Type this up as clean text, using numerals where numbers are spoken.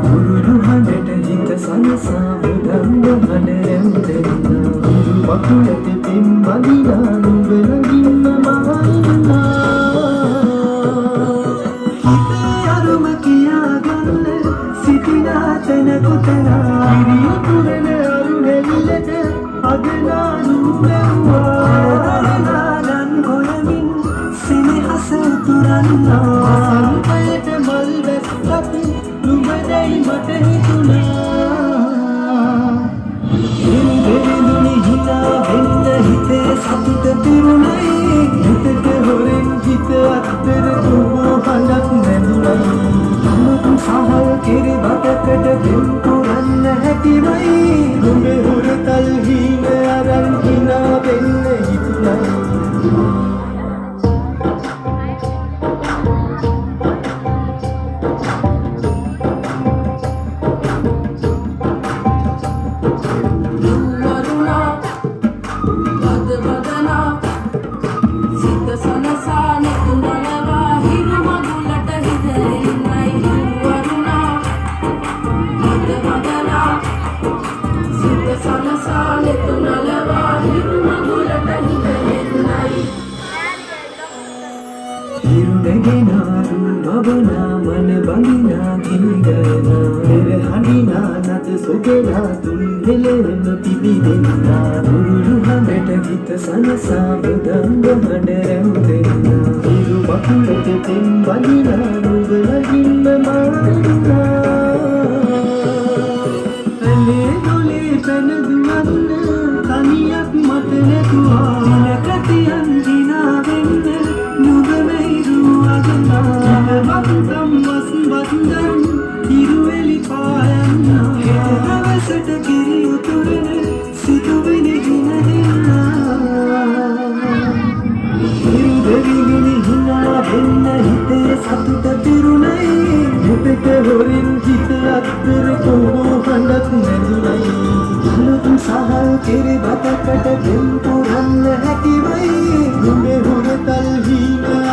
උරුළු හඬට හිත සනසා මුදන්ව හඬරැම් දෙන්නා උරු වකුලට පෙම් බඳිනා නුඹ ළඟින්ම මහින්නා හිතේ අරුම කියාගන්න සිටිනා තැන කොතනා ඉරිය පුරන අරුණෙල්ලට අදනා නුඹෙව්වා නන් ගොයමින් සෙනෙහස උතුරන්නා අසන්පයට මල් වැස්සපි නුඹදැයි මට හිතුණා හිරිදෙරිඳුනි හිනා වෙන්න හිතේ සතුට පිරුණයි හිතට හොරෙන් හිත අත්තර තුබෝ හඬක් නැඳුණයි අමුතු සහල් කෙරි බතකට දෙම් පුරන්න හැකිවයි නුඹ හොරතල් හීන අරන් හිනා වෙන්න හිතුණයි හිරුදගෙනාරු බබනා මන බඳිනා ගින්දනා පෙර හඬිනා නද සොගෙනා තුන් හෙළෙම පිබිදෙන්නා උරුළු හඬට හිත සනසා මුදන්ව හඬරැම් දෙන්නා උරු වකුලට පෙම් බඳිනා නුඹ ළඟින්ම මහින්නා ඇලේ දොලේ පැන දුවන්න තනියක් මට නැතුවා ඉලකතියන් දිනා වෙන්න නුඹ වත්තම් වස් වත්දන් ඉරුවෙලි පායන්නා හවසට කිරි උතුරන සිතුවෙන හින දෙන්නා හිරුදෙරිඳුනි හිනා වෙන්න හිතේ සතුට පිරුණයි හිතට හොරින් හිත අත්තර කොහො හඬක් නැඳුණයි අලුත් සහල් කෙරි බතකට දෙම් පුරන්න හැකිවයි නුඹ හොරතල් හීනා